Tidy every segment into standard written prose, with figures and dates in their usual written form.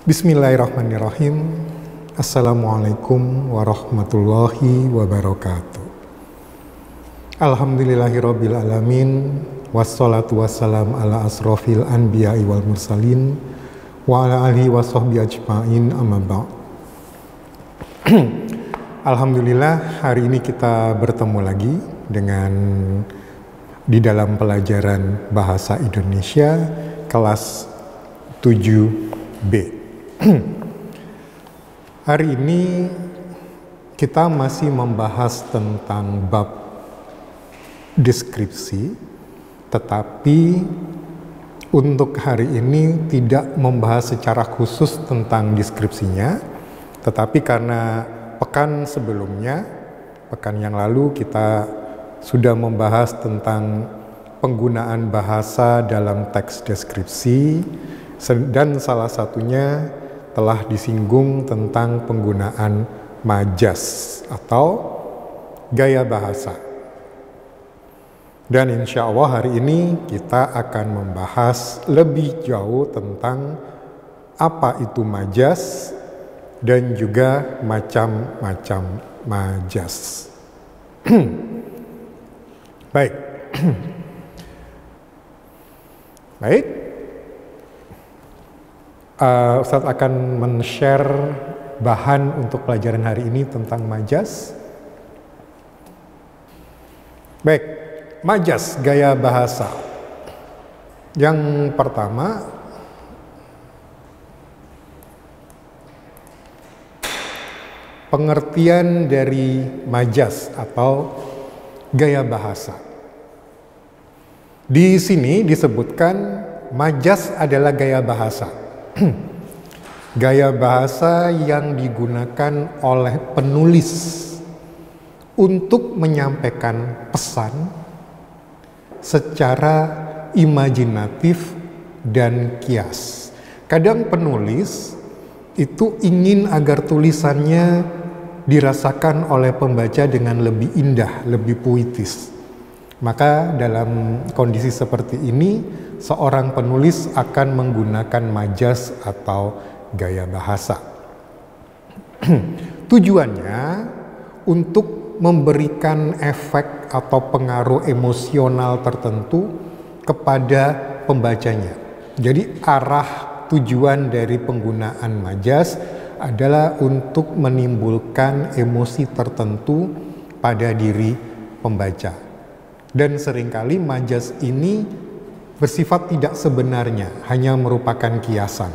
Bismillahirrahmanirrahim. Assalamualaikum warahmatullahi wabarakatuh. Alhamdulillahirabbil alamin, wassalatu wassalam ala asrofil anbiya'i wal mursalin wa ala alihi washabbihi ajma'in, amma ba'd. Alhamdulillah, hari ini kita bertemu lagi di dalam pelajaran Bahasa Indonesia kelas 7B. Hari ini kita masih membahas tentang bab deskripsi, tetapi untuk hari ini tidak membahas secara khusus tentang deskripsinya, tetapi karena pekan sebelumnya, pekan yang lalu kita sudah membahas tentang penggunaan bahasa dalam teks deskripsi, dan salah satunya telah disinggung tentang penggunaan majas atau gaya bahasa. Dan insya Allah hari ini kita akan membahas lebih jauh tentang apa itu majas dan juga macam-macam majas. Baik. Baik. Ustadz akan men-share bahan untuk pelajaran hari ini tentang majas. Baik, majas, gaya bahasa. Yang pertama, pengertian dari majas atau gaya bahasa. Di sini disebutkan majas adalah gaya bahasa. Gaya bahasa yang digunakan oleh penulis untuk menyampaikan pesan secara imajinatif dan kias. Kadang penulis itu ingin agar tulisannya dirasakan oleh pembaca dengan lebih indah, lebih puitis. Maka dalam kondisi seperti ini, seorang penulis akan menggunakan majas atau gaya bahasa. Tujuannya untuk memberikan efek atau pengaruh emosional tertentu kepada pembacanya. Jadi arah tujuan dari penggunaan majas adalah untuk menimbulkan emosi tertentu pada diri pembaca. Dan seringkali majas ini bersifat tidak sebenarnya, hanya merupakan kiasan.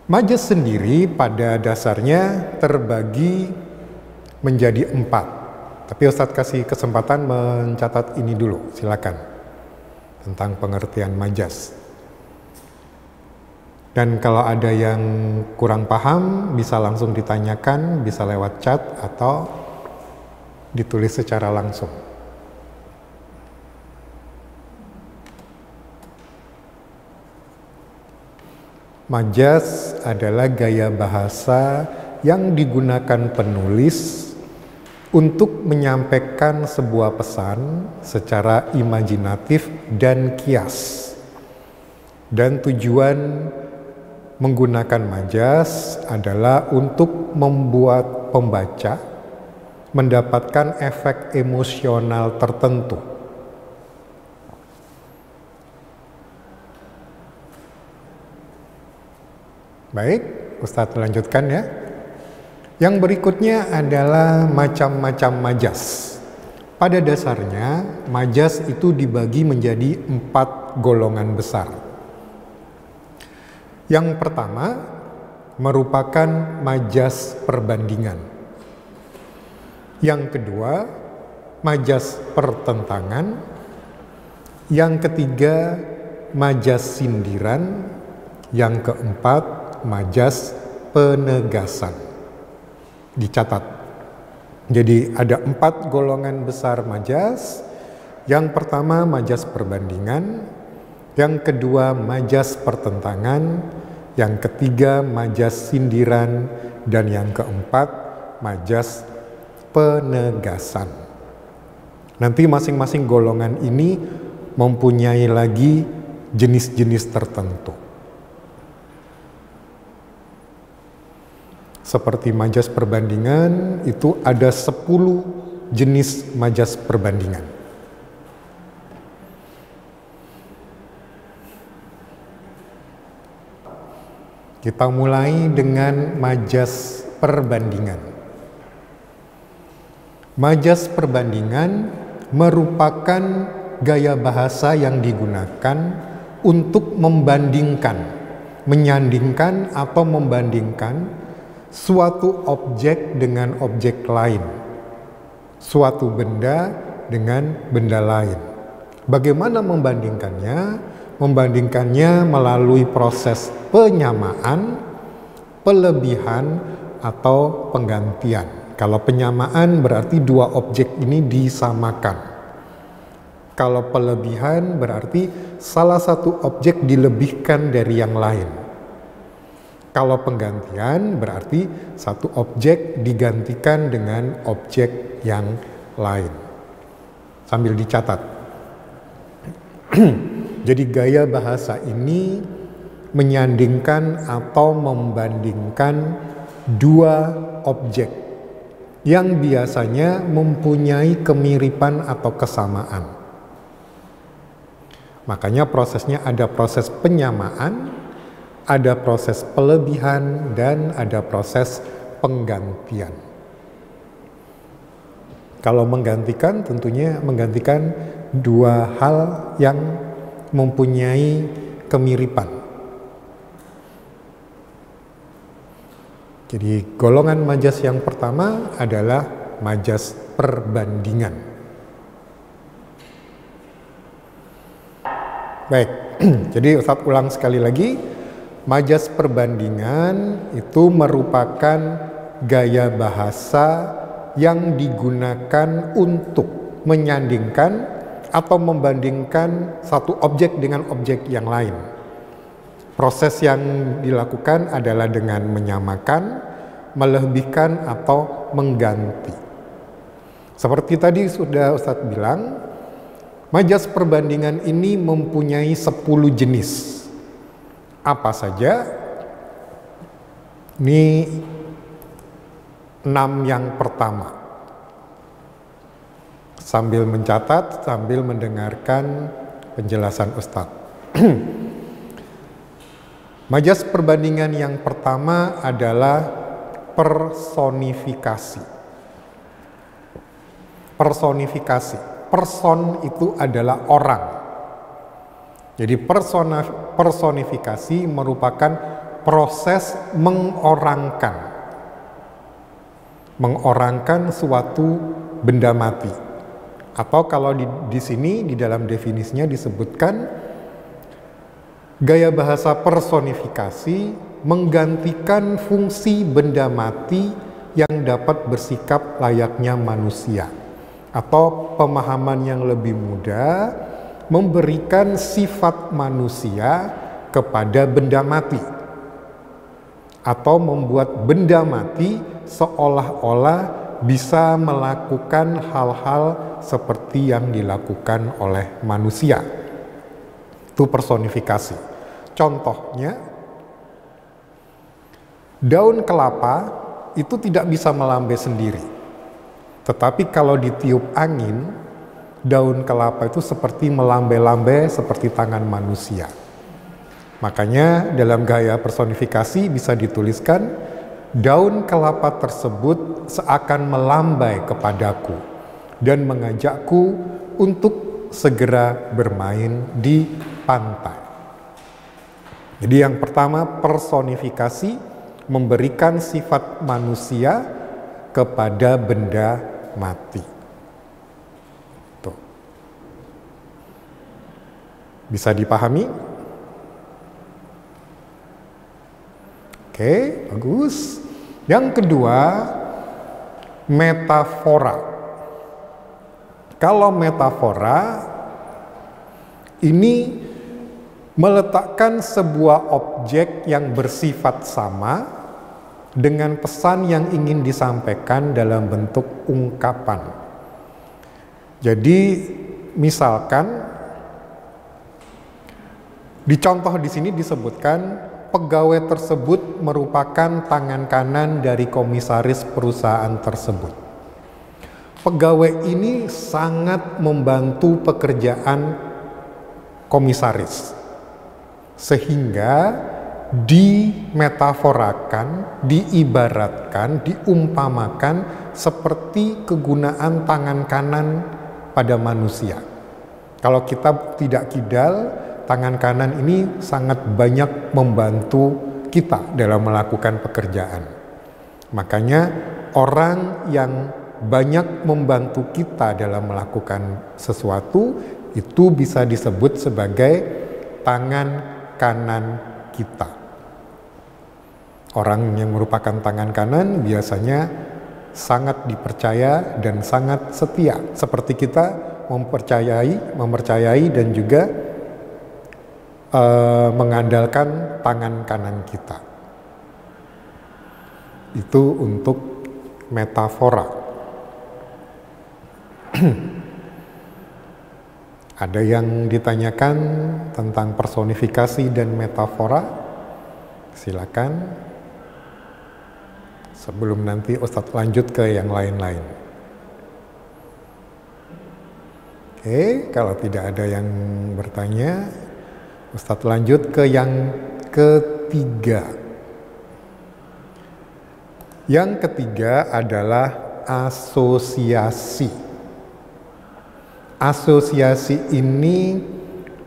Majas sendiri pada dasarnya terbagi menjadi 4. Tapi Ustadz kasih kesempatan mencatat ini dulu, silakan. Tentang pengertian majas. Dan kalau ada yang kurang paham, bisa langsung ditanyakan, bisa lewat chat atau ditulis secara langsung. Majas adalah gaya bahasa yang digunakan penulis untuk menyampaikan sebuah pesan secara imajinatif dan kias. Dan tujuan menggunakan majas adalah untuk membuat pembaca mendapatkan efek emosional tertentu. Baik, Ustadz lanjutkan ya. Yang berikutnya adalah macam-macam majas. Pada dasarnya, majas itu dibagi menjadi 4 golongan besar. Yang pertama merupakan majas perbandingan. Yang kedua, majas pertentangan. Yang ketiga, majas sindiran. Yang keempat, majas penegasan. Dicatat. Jadi ada 4 golongan besar majas. Yang pertama, majas perbandingan. Yang kedua, majas pertentangan. Yang ketiga, majas sindiran. Dan yang keempat, majas penegasan. Nanti masing-masing golongan ini mempunyai lagi jenis-jenis tertentu. Seperti majas perbandingan, itu ada 10 jenis majas perbandingan. Kita mulai dengan majas perbandingan. Majas perbandingan merupakan gaya bahasa yang digunakan untuk membandingkan, menyandingkan atau membandingkan suatu objek dengan objek lain, suatu benda dengan benda lain. Bagaimana membandingkannya? Membandingkannya melalui proses penyamaan, pelebihan, atau penggantian. Kalau penyamaan berarti dua objek ini disamakan. Kalau pelebihan berarti salah satu objek dilebihkan dari yang lain. Kalau penggantian berarti satu objek digantikan dengan objek yang lain. Sambil dicatat. Jadi gaya bahasa ini menyandingkan atau membandingkan dua objek yang biasanya mempunyai kemiripan atau kesamaan. Makanya prosesnya ada proses penyamaan, ada proses pelebihan, dan ada proses penggantian. Kalau menggantikan, tentunya menggantikan dua hal yang mempunyai kemiripan. Jadi golongan majas yang pertama adalah majas perbandingan. Baik, jadi Ustadz ulang sekali lagi. Majas perbandingan itu merupakan gaya bahasa yang digunakan untuk menyandingkan atau membandingkan satu objek dengan objek yang lain. Proses yang dilakukan adalah dengan menyamakan, melebihkan, atau mengganti. Seperti tadi sudah Ustadz bilang, majas perbandingan ini mempunyai 10 jenis. Apa saja? Ini 6 yang pertama. Sambil mencatat, sambil mendengarkan penjelasan Ustadz. Majas perbandingan yang pertama adalah personifikasi. Personifikasi. Person itu adalah orang. Jadi personifikasi merupakan proses mengorangkan. Mengorangkan suatu benda mati. Atau kalau di sini di dalam definisinya disebutkan gaya bahasa personifikasi menggantikan fungsi benda mati yang dapat bersikap layaknya manusia. Atau pemahaman yang lebih mudah, memberikan sifat manusia kepada benda mati, atau membuat benda mati seolah-olah bisa melakukan hal-hal seperti yang dilakukan oleh manusia. Itu personifikasi. Contohnya, daun kelapa itu tidak bisa melambai sendiri, tetapi kalau ditiup angin, daun kelapa itu seperti melambai-lambai seperti tangan manusia. Makanya dalam gaya personifikasi bisa dituliskan, daun kelapa tersebut seakan melambai kepadaku dan mengajakku untuk segera bermain di pantai. Jadi yang pertama, personifikasi memberikan sifat manusia kepada benda mati. Bisa dipahami? Oke, bagus. Yang kedua, metafora. Kalau metafora ini meletakkan sebuah objek yang bersifat sama dengan pesan yang ingin disampaikan dalam bentuk ungkapan. Jadi, misalkan di contoh di sini disebutkan pegawai tersebut merupakan tangan kanan dari komisaris perusahaan tersebut. Pegawai ini sangat membantu pekerjaan komisaris, sehingga dimetaforakan, diibaratkan, diumpamakan seperti kegunaan tangan kanan pada manusia. Kalau kita tidak kidal, tangan kanan ini sangat banyak membantu kita dalam melakukan pekerjaan. Makanya orang yang banyak membantu kita dalam melakukan sesuatu itu bisa disebut sebagai tangan kanan kita. Orang yang merupakan tangan kanan biasanya sangat dipercaya dan sangat setia, seperti kita mempercayai dan juga mengandalkan tangan kanan kita. Itu untuk metafora. Ada yang ditanyakan tentang personifikasi dan metafora? Silakan. Sebelum nanti Ustadz lanjut ke yang lain-lain. Oke, kalau tidak ada yang bertanya, Ustadz lanjut ke yang ketiga. Yang ketiga adalah asosiasi. Asosiasi ini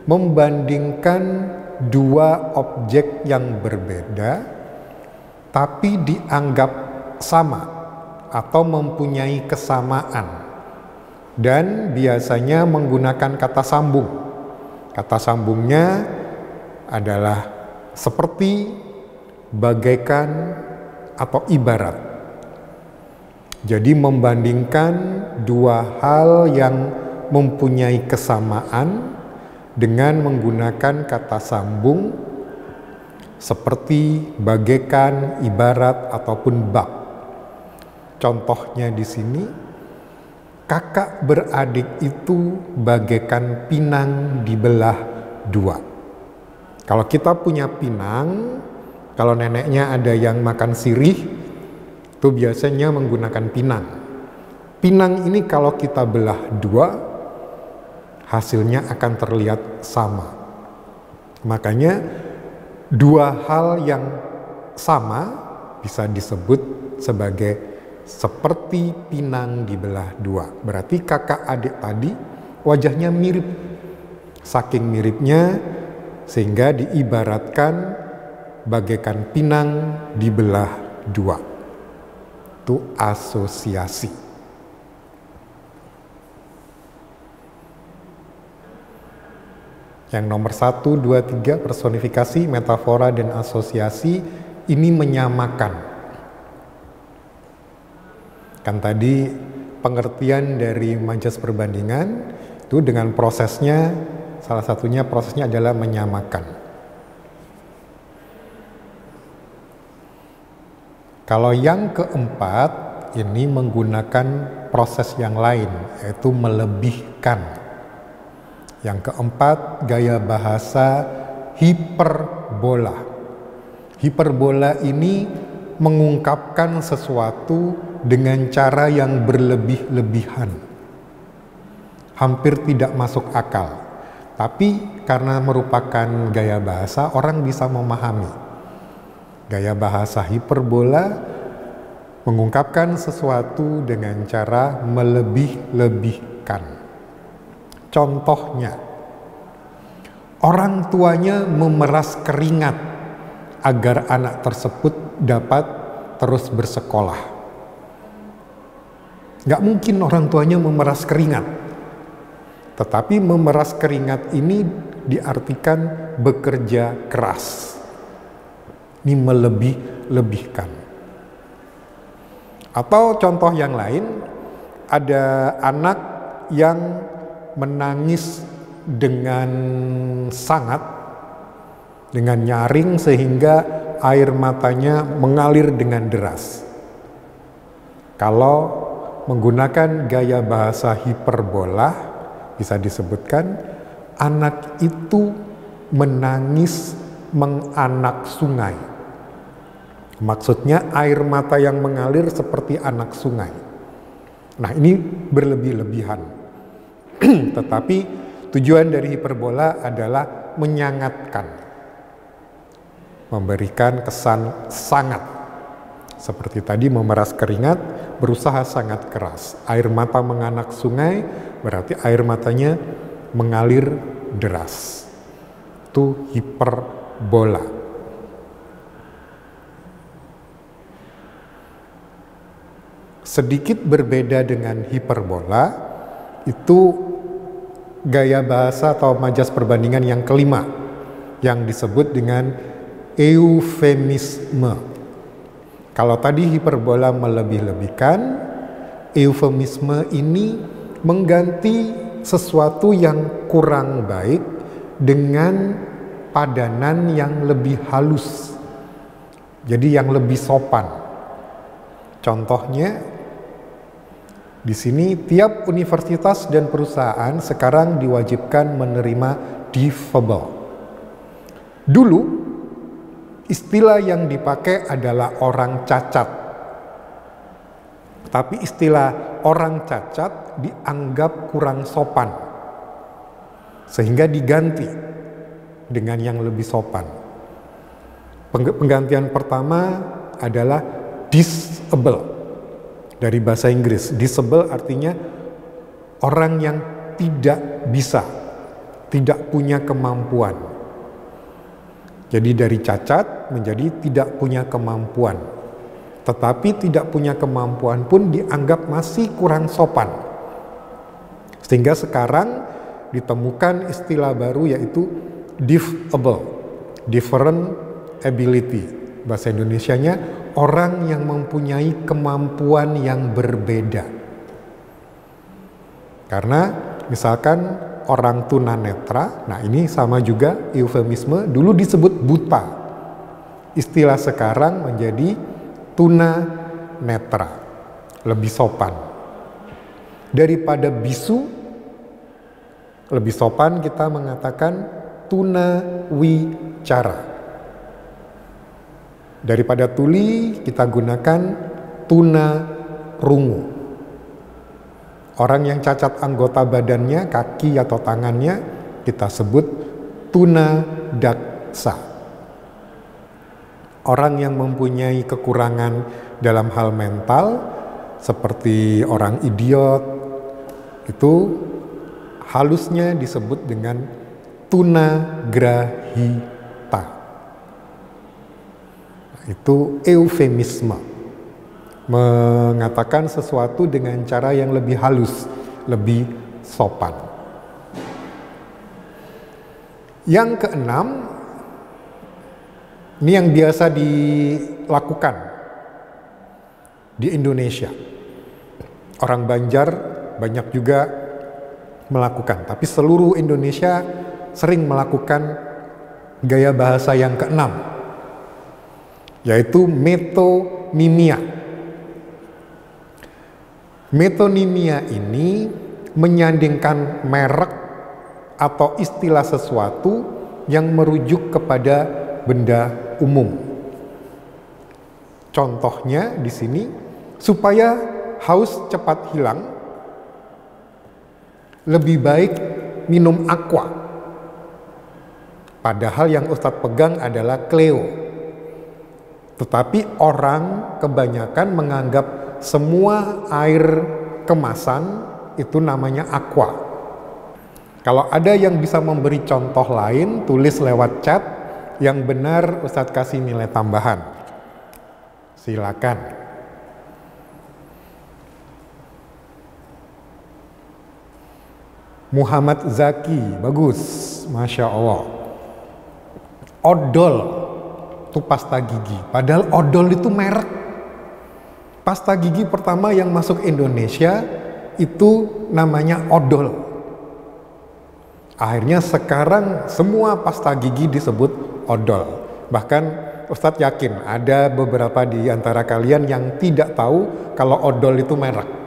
membandingkan dua objek yang berbeda tapi dianggap sama atau mempunyai kesamaan, dan biasanya menggunakan kata sambung. Kata sambungnya adalah seperti, bagaikan, atau ibarat. Jadi membandingkan dua hal yang mempunyai kesamaan dengan menggunakan kata sambung seperti, bagaikan, ibarat, ataupun bab. Contohnya di sini, kakak beradik itu bagaikan pinang dibelah dua. Kalau kita punya pinang, kalau neneknya ada yang makan sirih, itu biasanya menggunakan pinang. Pinang ini kalau kita belah dua, hasilnya akan terlihat sama. Makanya dua hal yang sama bisa disebut sebagai seperti pinang dibelah dua. Berarti kakak adik tadi wajahnya mirip. Saking miripnya sehingga diibaratkan bagaikan pinang dibelah dua. Itu asosiasi. Yang nomor 1, 2, 3, personifikasi, metafora, dan asosiasi ini menyamakan. Kan tadi pengertian dari majas perbandingan itu dengan prosesnya, salah satunya prosesnya adalah menyamakan. Kalau yang keempat ini menggunakan proses yang lain, yaitu melebihkan. Yang keempat, gaya bahasa hiperbola. Hiperbola ini mengungkapkan sesuatu dengan cara yang berlebih-lebihan. Hampir tidak masuk akal. Tapi karena merupakan gaya bahasa, orang bisa memahami. Gaya bahasa hiperbola mengungkapkan sesuatu dengan cara melebih-lebihkan. Contohnya, orang tuanya memeras keringat agar anak tersebut dapat terus bersekolah. Gak mungkin orang tuanya memeras keringat. Tetapi memeras keringat ini diartikan bekerja keras. Ini melebih-lebihkan. Atau contoh yang lain, ada anak yang menangis dengan sangat, dengan nyaring sehingga air matanya mengalir dengan deras. Kalau menggunakan gaya bahasa hiperbola, bisa disebutkan anak itu menangis menganak sungai. Maksudnya air mata yang mengalir seperti anak sungai. Nah, ini berlebih-lebihan. Tetapi tujuan dari hiperbola adalah menyangatkan, memberikan kesan sangat. Seperti tadi memeras keringat, berusaha sangat keras. Air mata menganak sungai, berarti air matanya mengalir deras. Itu hiperbola. Sedikit berbeda dengan hiperbola, itu gaya bahasa atau majas perbandingan yang kelima, yang disebut dengan eufemisme. Kalau tadi hiperbola melebih-lebihkan, eufemisme ini mengganti sesuatu yang kurang baik dengan padanan yang lebih halus, jadi yang lebih sopan. Contohnya, di sini tiap universitas dan perusahaan sekarang diwajibkan menerima difabel. Dulu istilah yang dipakai adalah orang cacat. Tapi istilah orang cacat dianggap kurang sopan, sehingga diganti dengan yang lebih sopan. Penggantian pertama adalah disable. Dari bahasa Inggris, disable artinya orang yang tidak bisa, tidak punya kemampuan. Jadi dari cacat menjadi tidak punya kemampuan. Tetapi tidak punya kemampuan pun dianggap masih kurang sopan. Sehingga sekarang ditemukan istilah baru yaitu diffable, different ability. Bahasa Indonesianya orang yang mempunyai kemampuan yang berbeda. Karena misalkan orang tunanetra, nah ini sama juga eufemisme, dulu disebut buta. Istilah sekarang menjadi tunanetra, lebih sopan. Daripada bisu, lebih sopan kita mengatakan tunawicara. Daripada tuli, kita gunakan tunarungu. Orang yang cacat anggota badannya, kaki atau tangannya, kita sebut tunadaksa. Orang yang mempunyai kekurangan dalam hal mental, seperti orang idiot, itu halusnya disebut dengan tunagrahita. Itu eufemisme, mengatakan sesuatu dengan cara yang lebih halus, lebih sopan. Yang keenam, ini yang biasa dilakukan di Indonesia. Orang Banjar banyak juga melakukan, tapi seluruh Indonesia sering melakukan gaya bahasa yang keenam, yaitu metonimia. Metonimia ini menyandingkan merek atau istilah sesuatu yang merujuk kepada benda umum. Contohnya di sini, supaya haus cepat hilang, lebih baik minum aqua. Padahal yang Ustadz pegang adalah Cleo. Tetapi orang kebanyakan menganggap semua air kemasan itu namanya aqua. Kalau ada yang bisa memberi contoh lain, tulis lewat chat. Yang benar Ustadz kasih nilai tambahan. Silakan. Muhammad Zaki, bagus, Masya Allah. Odol, itu pasta gigi. Padahal odol itu merek. Pasta gigi pertama yang masuk Indonesia itu namanya odol. Akhirnya sekarang semua pasta gigi disebut odol. Bahkan Ustadz yakin ada beberapa di antara kalian yang tidak tahu kalau odol itu merek.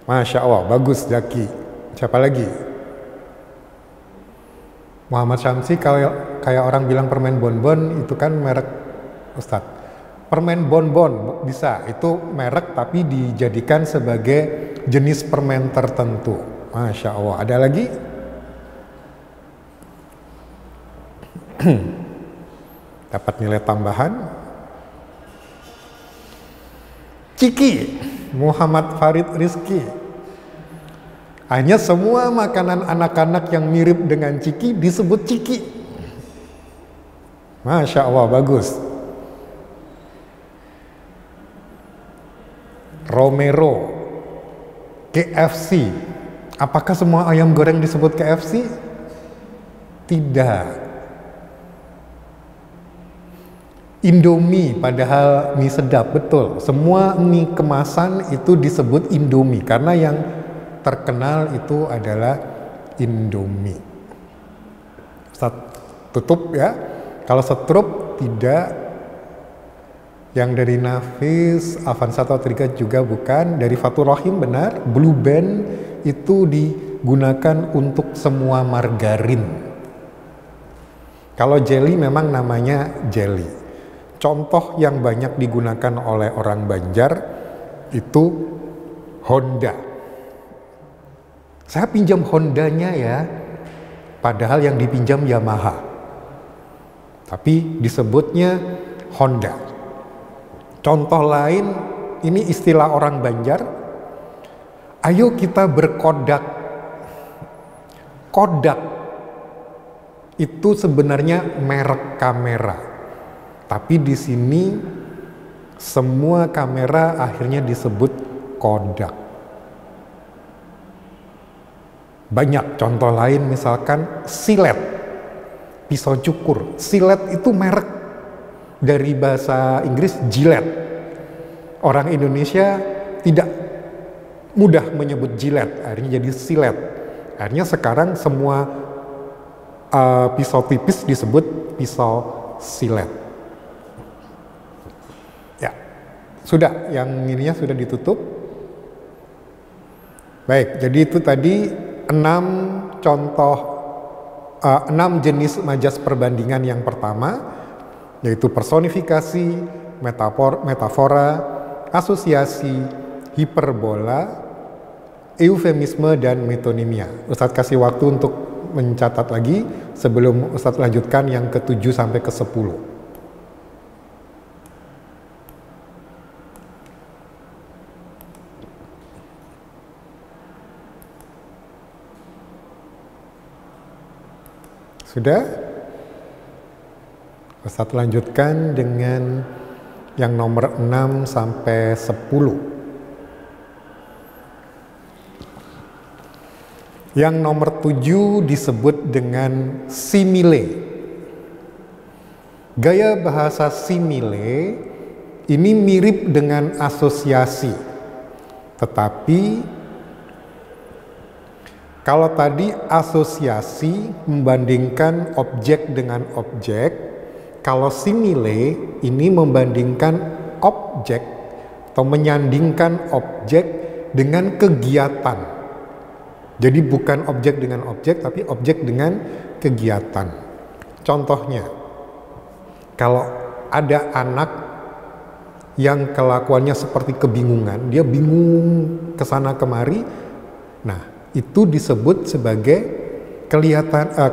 Masya Allah, bagus Zaki. Siapa lagi? Muhammad Syamsi kayak orang bilang permen bonbon itu kan merek Ustadz. Permen bonbon bisa, itu merek tapi dijadikan sebagai jenis permen tertentu. Masya Allah. Ada lagi? Dapat nilai tambahan. Ciki, Muhammad Farid Rizki. Hanya semua makanan anak-anak yang mirip dengan ciki disebut ciki. Masya Allah, bagus. Romero, KFC. Apakah semua ayam goreng disebut KFC? Tidak. Indomie, padahal mie sedap, betul. Semua mie kemasan itu disebut Indomie karena yang terkenal itu adalah Indomie. Tutup ya. Kalau setrup tidak. Yang dari Nafis, Avanza atau Triga juga bukan. Dari Fatur Rahim benar. Blue Band itu digunakan untuk semua margarin. Kalau jelly memang namanya jelly. Contoh yang banyak digunakan oleh orang Banjar itu Honda. Saya pinjam Hondanya ya, padahal yang dipinjam Yamaha. Tapi disebutnya Honda. Contoh lain, ini istilah orang Banjar. Ayo kita berkodak. Kodak itu sebenarnya merek kamera. Tapi di sini semua kamera akhirnya disebut Kodak. Banyak contoh lain, misalkan silet, pisau cukur. Silet itu merek dari bahasa Inggris jilet. Orang Indonesia tidak mudah menyebut jilet, akhirnya jadi silet. Akhirnya sekarang semua pisau tipis disebut pisau silet. Ya, sudah, yang ininya sudah ditutup. Baik, jadi itu tadi 6 contoh, 6 jenis majas perbandingan yang pertama, yaitu personifikasi, metafora, asosiasi, hiperbola, eufemisme, dan metonimia. Ustadz kasih waktu untuk mencatat lagi sebelum Ustadz lanjutkan yang ke-7 sampai ke-10. Sudah? Ustadz lanjutkan dengan yang nomor 6 sampai 10. Yang nomor 7 disebut dengan simile. Gaya bahasa simile ini mirip dengan asosiasi. Tetapi kalau tadi asosiasi membandingkan objek dengan objek, kalau simile ini membandingkan objek atau menyandingkan objek dengan kegiatan. Jadi bukan objek dengan objek, tapi objek dengan kegiatan. Contohnya, kalau ada anak yang kelakuannya seperti kebingungan, dia bingung kesana kemari, nah itu disebut sebagai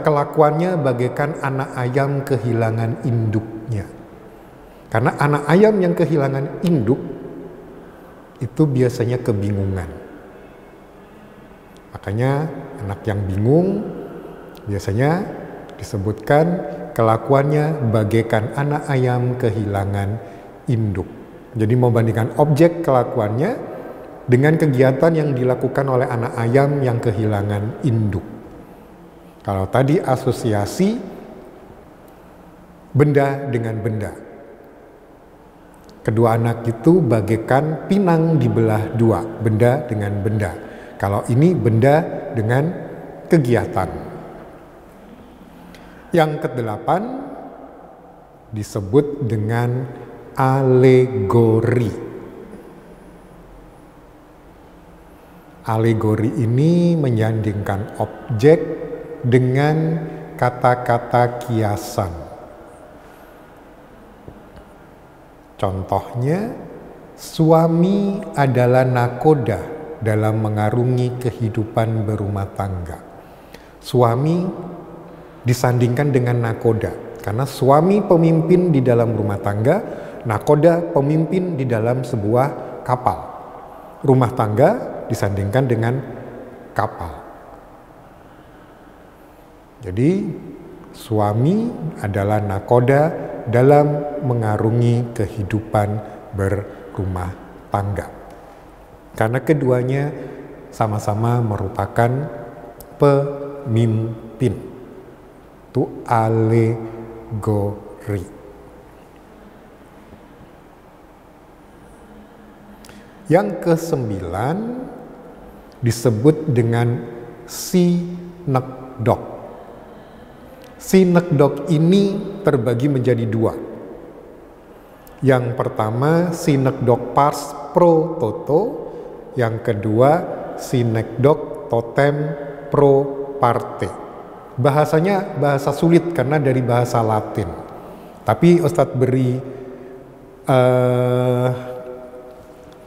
kelakuannya bagaikan anak ayam kehilangan induknya. Karena anak ayam yang kehilangan induk itu biasanya kebingungan. Makanya anak yang bingung biasanya disebutkan kelakuannya bagaikan anak ayam kehilangan induk. Jadi membandingkan objek kelakuannya dengan kegiatan yang dilakukan oleh anak ayam yang kehilangan induk. Kalau tadi asosiasi benda dengan benda. Kedua anak itu bagaikan pinang dibelah dua, benda dengan benda. Kalau ini benda dengan kegiatan. Yang ke-8 disebut dengan alegori. Alegori ini menyandingkan objek dengan kata-kata kiasan. Contohnya, suami adalah nakoda dalam mengarungi kehidupan berumah tangga. Suami disandingkan dengan nakoda, karena suami pemimpin di dalam rumah tangga, nakoda pemimpin di dalam sebuah kapal. Rumah tangga disandingkan dengan kapal. Jadi suami adalah nakoda dalam mengarungi kehidupan berumah tangga. Karena keduanya sama-sama merupakan pemimpin. Itu alegori. Yang ke-9 disebut dengan sinekdok. Sinekdok ini terbagi menjadi 2. Yang pertama sinekdok pars pro toto, yang kedua sinekdok totem pro parte. Bahasanya bahasa sulit karena dari bahasa Latin. Tapi Ustadz beri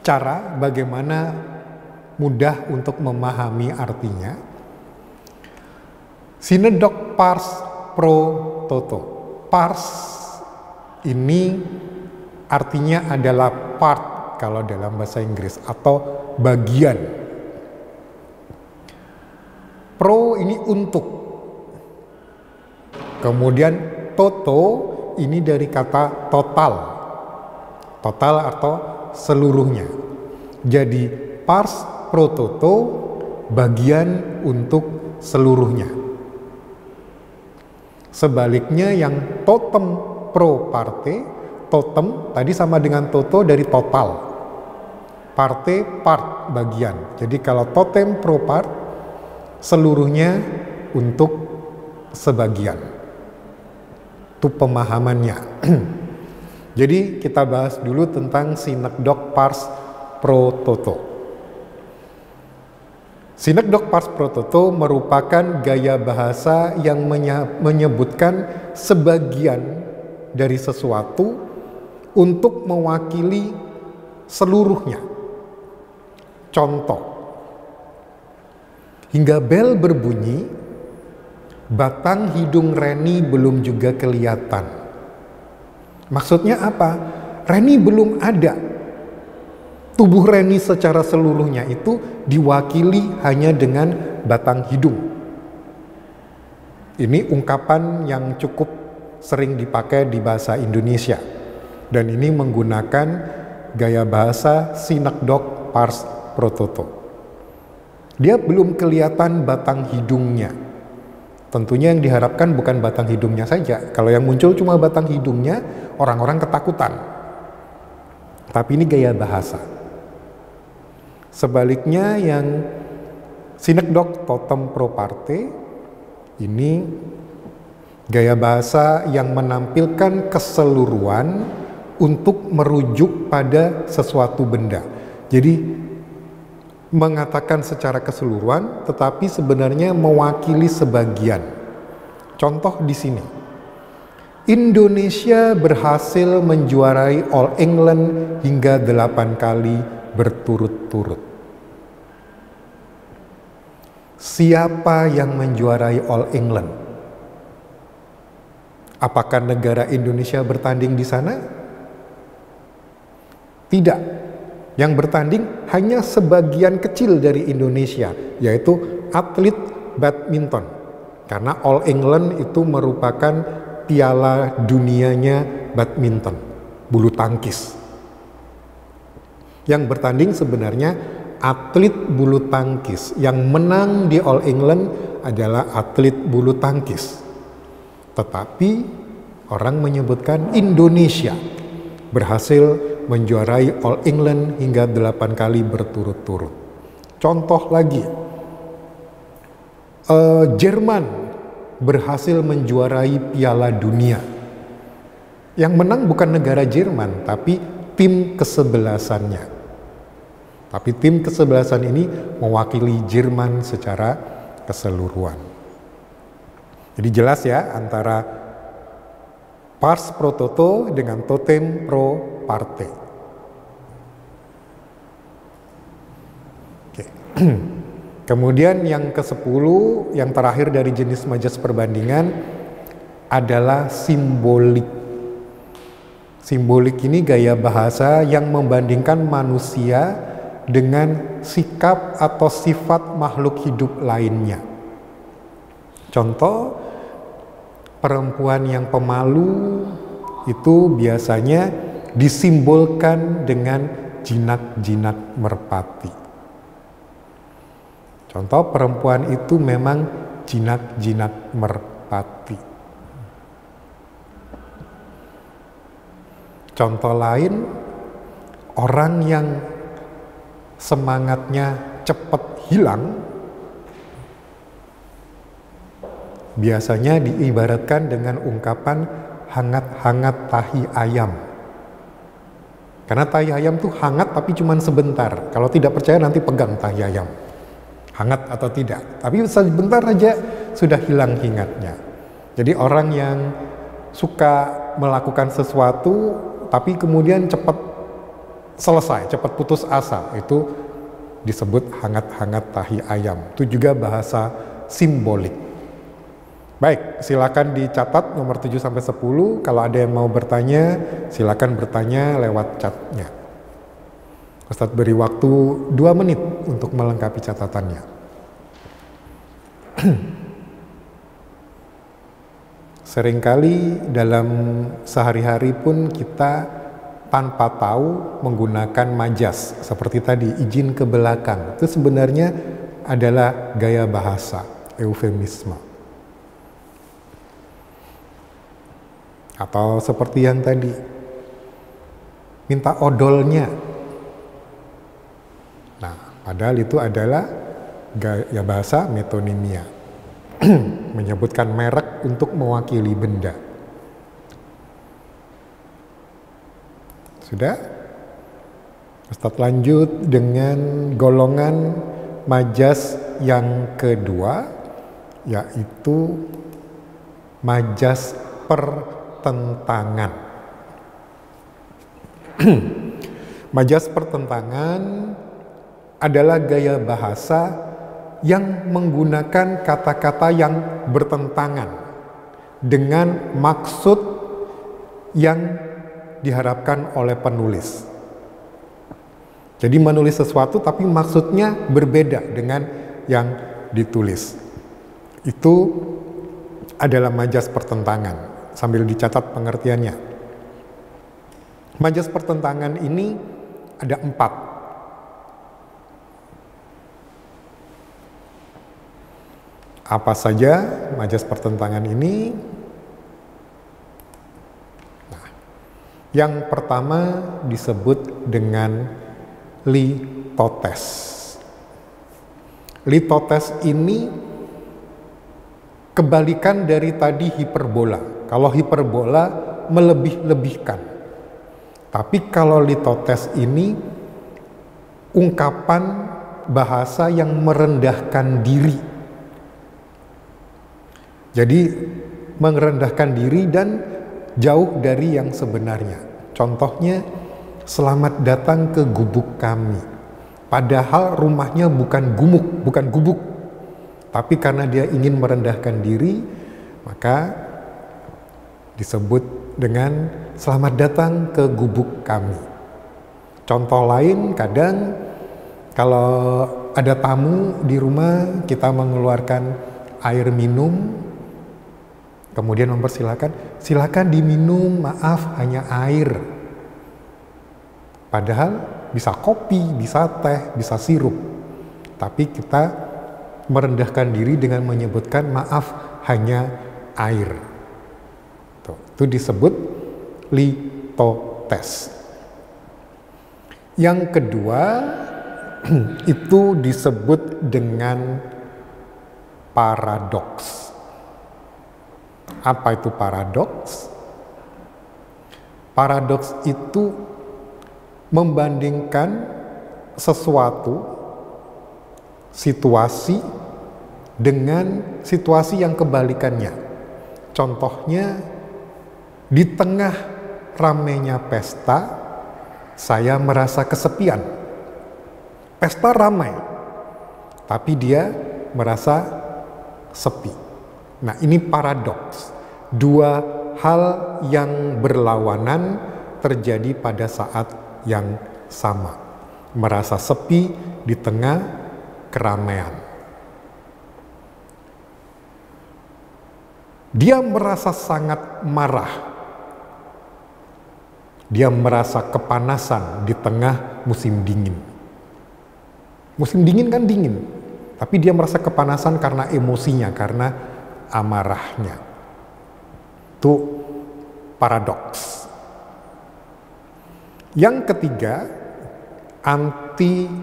cara bagaimana mudah untuk memahami artinya. Sinekdok pars pro toto. Pars ini artinya adalah part kalau dalam bahasa Inggris, atau bagian. Pro ini untuk. Kemudian toto ini dari kata total. Total atau seluruhnya. Jadi pars pro toto bagian untuk seluruhnya. Sebaliknya yang totem pro parte, totem tadi sama dengan toto dari total, parte part bagian. Jadi kalau totem pro part seluruhnya untuk sebagian. Itu pemahamannya. Jadi kita bahas dulu tentang sinekdok pars pro toto. Sinekdok pars pro toto merupakan gaya bahasa yang menyebutkan sebagian dari sesuatu untuk mewakili seluruhnya. Contoh, hingga bel berbunyi, batang hidung Reni belum juga kelihatan. Maksudnya apa? Reni belum ada. Tubuh Reni secara seluruhnya itu diwakili hanya dengan batang hidung. Ini ungkapan yang cukup sering dipakai di bahasa Indonesia. Dan ini menggunakan gaya bahasa sinekdok pars pro toto. Dia belum kelihatan batang hidungnya. Tentunya yang diharapkan bukan batang hidungnya saja. Kalau yang muncul cuma batang hidungnya, orang-orang ketakutan. Tapi ini gaya bahasa. Sebaliknya yang sinekdok totem pro parte, ini gaya bahasa yang menampilkan keseluruhan untuk merujuk pada sesuatu benda. Jadi mengatakan secara keseluruhan, tetapi sebenarnya mewakili sebagian. Contoh di sini, Indonesia berhasil menjuarai All England hingga 8 kali berturut-turut. Siapa yang menjuarai All England? Apakah negara Indonesia bertanding di sana? Tidak. Yang bertanding hanya sebagian kecil dari Indonesia, yaitu atlet badminton. Karena All England itu merupakan piala dunianya badminton, bulu tangkis. Yang bertanding sebenarnya atlet bulu tangkis. Yang menang di All England adalah atlet bulu tangkis. Tetapi orang menyebutkan Indonesia berhasil menjuarai All England hingga 8 kali berturut-turut. Contoh lagi, Jerman berhasil menjuarai Piala Dunia. Yang menang bukan negara Jerman, tapi tim kesebelasannya. Tapi tim kesebelasan ini mewakili Jerman secara keseluruhan. Jadi jelas ya antara pars pro toto dengan totem pro parte. Oke. Kemudian yang ke-10, yang terakhir dari jenis majas perbandingan adalah simbolik. Simbolik ini gaya bahasa yang membandingkan manusia dengan sikap atau sifat makhluk hidup lainnya. Contoh, perempuan yang pemalu itu biasanya disimbolkan dengan jinak-jinak merpati. Contoh, perempuan itu memang jinak-jinak merpati. Contoh lain, orang yang semangatnya cepat hilang biasanya diibaratkan dengan ungkapan hangat-hangat tahi ayam. Karena tahi ayam tuh hangat tapi cuma sebentar. Kalau tidak percaya nanti pegang tahi ayam. Hangat atau tidak. Tapi sebentar aja sudah hilang hingatnya. Jadi orang yang suka melakukan sesuatu tapi kemudian cepat selesai, cepat putus asa, itu disebut hangat-hangat tahi ayam. Itu juga bahasa simbolik. Baik, silakan dicatat nomor 7 sampai 10. Kalau ada yang mau bertanya, silakan bertanya lewat chatnya. Ustadz beri waktu 2 menit untuk melengkapi catatannya. Seringkali dalam sehari-hari pun kita tanpa tahu menggunakan majas. Seperti tadi, izin ke belakang. Itu sebenarnya adalah gaya bahasa, eufemisme. Atau seperti yang tadi, minta odolnya. Nah, padahal itu adalah gaya bahasa metonimia. Menyebutkan merek untuk mewakili benda. Sudah? Ustadz lanjut dengan golongan majas yang kedua, yaitu majas pertentangan. Majas pertentangan adalah gaya bahasa yang menggunakan kata-kata yang bertentangan dengan maksud yang diharapkan oleh penulis. Jadi menulis sesuatu tapi maksudnya berbeda dengan yang ditulis. Itu adalah majas pertentangan. Sambil dicatat pengertiannya. Majas pertentangan ini ada 4. Apa saja majas pertentangan ini? Nah, yang pertama disebut dengan litotes. Litotes ini kebalikan dari tadi hiperbola. Kalau hiperbola melebih-lebihkan. Tapi kalau litotes ini ungkapan bahasa yang merendahkan diri. Jadi merendahkan diri dan jauh dari yang sebenarnya. Contohnya, selamat datang ke gubuk kami. Padahal rumahnya bukan gubuk. Tapi karena dia ingin merendahkan diri, maka disebut dengan selamat datang ke gubuk kami. Contoh lain, kadang kalau ada tamu di rumah, kita mengeluarkan air minum, kemudian mempersilahkan, silakan diminum, maaf hanya air. Padahal bisa kopi, bisa teh, bisa sirup. Tapi kita merendahkan diri dengan menyebutkan maaf hanya air. Itu disebut litotes. Yang kedua itu disebut dengan paradoks. Apa itu paradoks? Paradoks itu membandingkan sesuatu, situasi dengan situasi yang kebalikannya. Contohnya, di tengah ramainya pesta, saya merasa kesepian. Pesta ramai, tapi dia merasa sepi. Nah, ini paradoks. Dua hal yang berlawanan terjadi pada saat yang sama. Merasa sepi di tengah keramaian. Dia merasa sangat marah. Dia merasa kepanasan di tengah musim dingin. Musim dingin kan dingin, tapi dia merasa kepanasan karena emosinya, karena amarahnya. Itu paradoks. Yang ketiga, antitesis.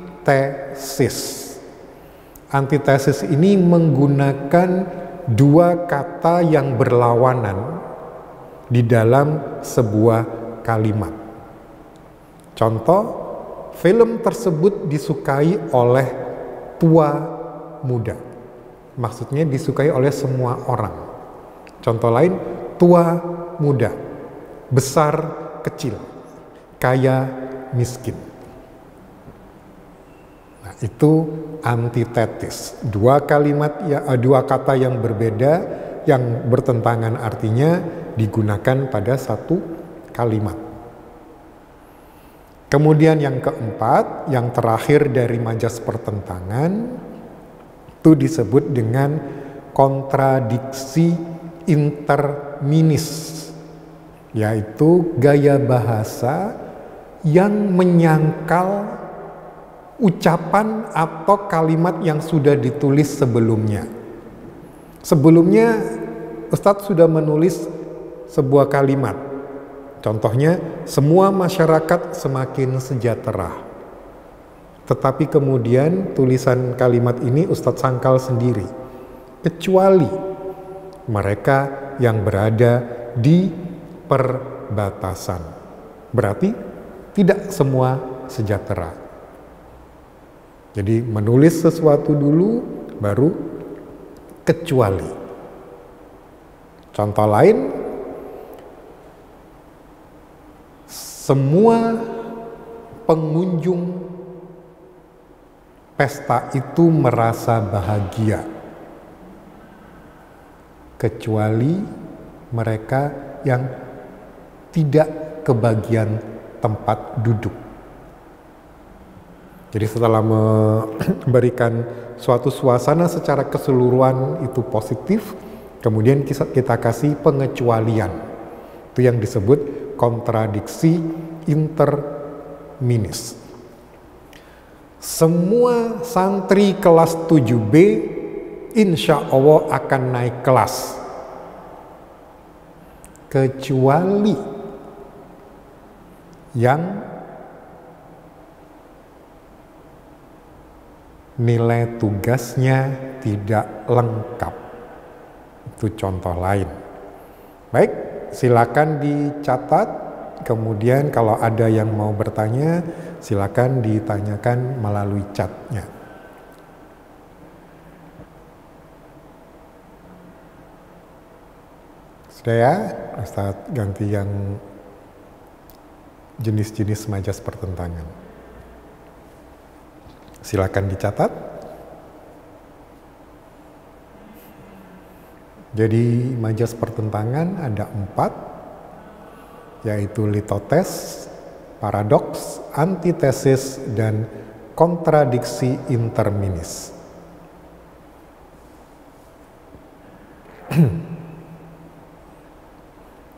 Antitesis ini menggunakan dua kata yang berlawanan di dalam sebuah kalimat. Contoh, film tersebut disukai oleh tua muda. Maksudnya disukai oleh semua orang. Contoh lain, tua muda, besar kecil, kaya miskin. Nah, itu antitesis. Dua kata yang berbeda, yang bertentangan artinya digunakan pada satu kalimat. Kemudian yang keempat, yang terakhir dari majas pertentangan, itu disebut dengan kontradiksi interminis, yaitu gaya bahasa yang menyangkal ucapan atau kalimat yang sudah ditulis sebelumnya. Sebelumnya Ustadz sudah menulis sebuah kalimat. Contohnya, semua masyarakat semakin sejahtera. Tetapi kemudian tulisan kalimat ini Ustadz sangkal sendiri. Kecuali mereka yang berada di perbatasan. Berarti tidak semua sejahtera. Jadi menulis sesuatu dulu, baru kecuali. Contoh lain, semua pengunjung pesta itu merasa bahagia, kecuali mereka yang tidak kebagian tempat duduk. Jadi setelah memberikan suatu suasana secara keseluruhan itu positif, kemudian kita kasih pengecualian. Itu yang disebut kontradiksi interminis. Semua santri kelas 7B insya Allah akan naik kelas. Kecuali yang nilai tugasnya tidak lengkap. Itu contoh lain. Baik, silakan dicatat. Kemudian kalau ada yang mau bertanya, silakan ditanyakan melalui chatnya. Sudah ya, Ustadz ganti yang jenis-jenis majas pertentangan. Silakan dicatat. Jadi majas pertentangan ada 4, yaitu litotes, paradoks, antitesis, dan kontradiksi interminis.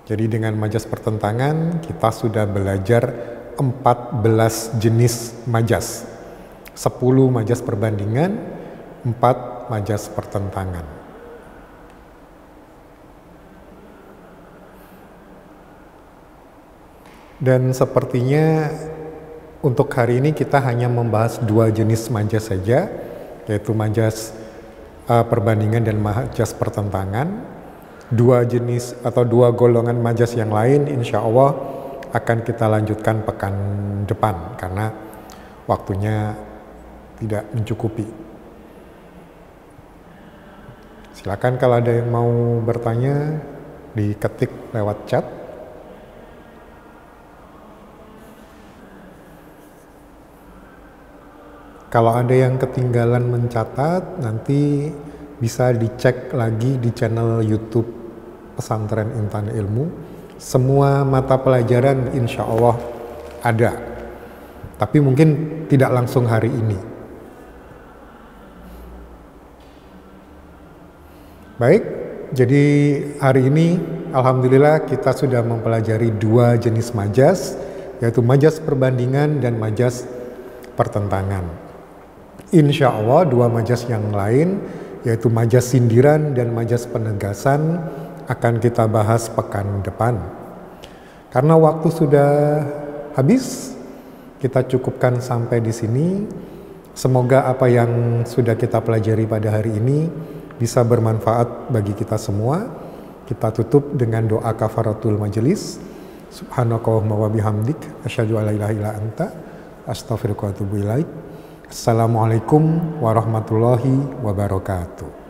Jadi dengan majas pertentangan kita sudah belajar 14 jenis majas. 10 majas perbandingan, 4 majas pertentangan. Dan sepertinya untuk hari ini kita hanya membahas 2 jenis majas saja, yaitu majas perbandingan dan majas pertentangan. 2 jenis atau 2 golongan majas yang lain insya Allah akan kita lanjutkan pekan depan karena waktunya tidak mencukupi. Silakan kalau ada yang mau bertanya, diketik lewat chat. Kalau ada yang ketinggalan mencatat, nanti bisa dicek lagi di channel YouTube Pesantren Intan Ilmu. Semua mata pelajaran insya Allah ada, tapi mungkin tidak langsung hari ini. Baik, jadi hari ini alhamdulillah kita sudah mempelajari 2 jenis majas, yaitu majas perbandingan dan majas pertentangan. Insya Allah 2 majas yang lain, yaitu majas sindiran dan majas penegasan, akan kita bahas pekan depan. Karena waktu sudah habis, kita cukupkan sampai di sini. Semoga apa yang sudah kita pelajari pada hari ini bisa bermanfaat bagi kita semua. Kita tutup dengan doa kafaratul majelis. Subhanakallahumma wa bihamdik, asyhadu an la ilaha illa anta, astaghfiruka wa atubu ilaik. Assalamualaikum warahmatullahi wabarakatuh.